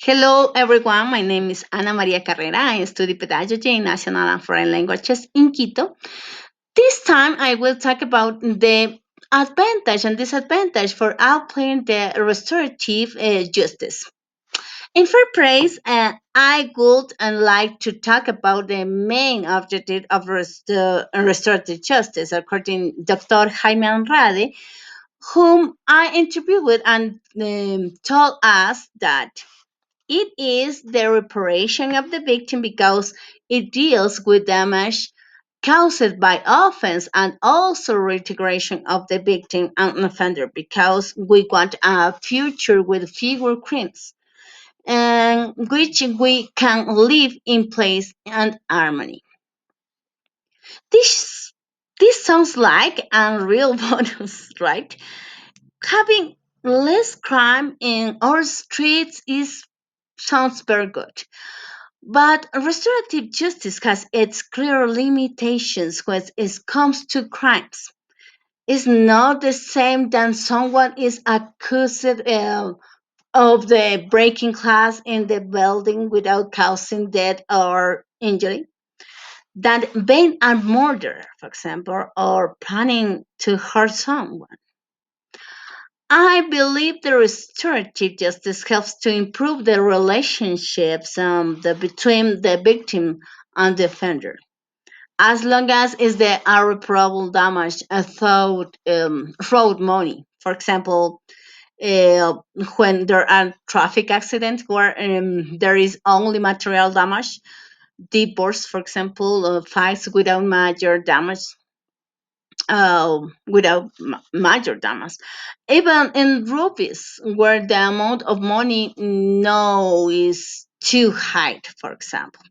Hello, everyone. My name is Ana Maria Carrera. I study pedagogy in National and Foreign Languages in Quito. This time, I will talk about the advantage and disadvantage for applying the restorative justice. In first place, I would like to talk about the main objective of restorative justice, according to Dr. Jaime Andrade, whom I interviewed and told us that it is the reparation of the victim because it deals with damage caused by offense and also reintegration of the victim and offender because we want a future with fewer crimes and which we can live in place and harmony. This this sounds like a real bonus, right? Having less crime in our streets is sounds very good. But restorative justice has its clear limitations when it comes to crimes. It's not the same than someone is accused of the breaking glass in the building without causing death or injury, than being a murderer, for example, or planning to hurt someone. I believe the restorative justice helps to improve the relationships between the victim and the offender. As long as is the irreparable damage fraud money. For example, uh, when there are traffic accidents where there is only material damage, divorce, for example, fights without major damage. Even in rupees, where the amount of money no is too high, for example.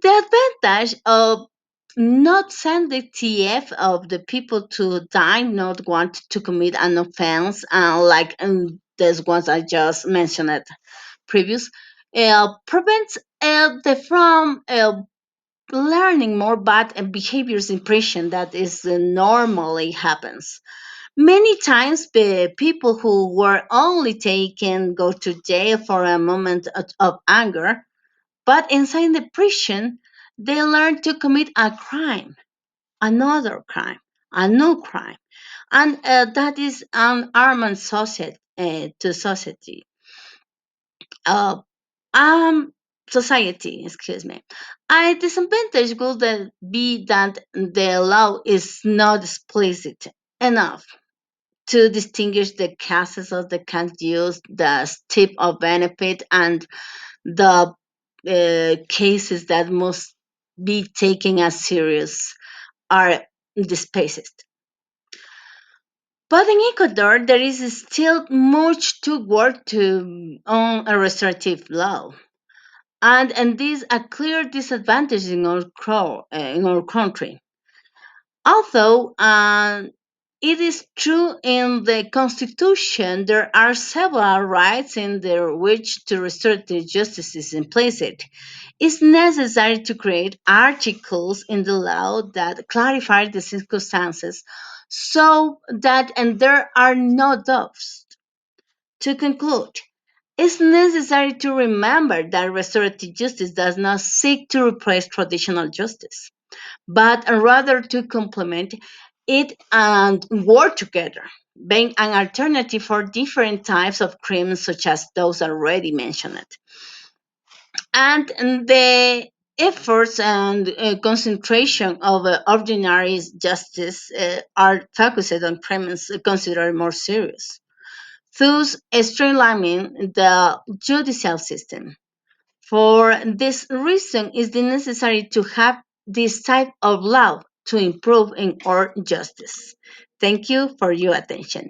The advantage of not send the TF of the people to die, not want to commit an offense, like these ones I just mentioned previous, prevents the from learning more bad behaviors impression that is normally happens. Many times the people who were only taken go to jail for a moment of anger, but inside the prison they learn to commit a crime, another crime, a new crime, and that is an armed society to society. Uh, um, Society, excuse me. A disadvantage would be that the law is not explicit enough to distinguish the cases of the can use, the tip of benefit, and the cases that must be taken as serious are spaced. But in Ecuador, there is still much to work to on a restorative law. And these are clear disadvantages in our country. Although it is true in the Constitution, there are several rights in there which to restorative justice is implicit. It's necessary to create articles in the law that clarify the circumstances so that and there are no doubts. To conclude, it's necessary to remember that restorative justice does not seek to replace traditional justice, but rather to complement it and work together, being an alternative for different types of crimes, such as those already mentioned. And the efforts and concentration of ordinary justice are focused on crimes considered more serious, thus streamlining the judicial system. For this reason, it is necessary to have this type of law to improve in our justice. Thank you for your attention.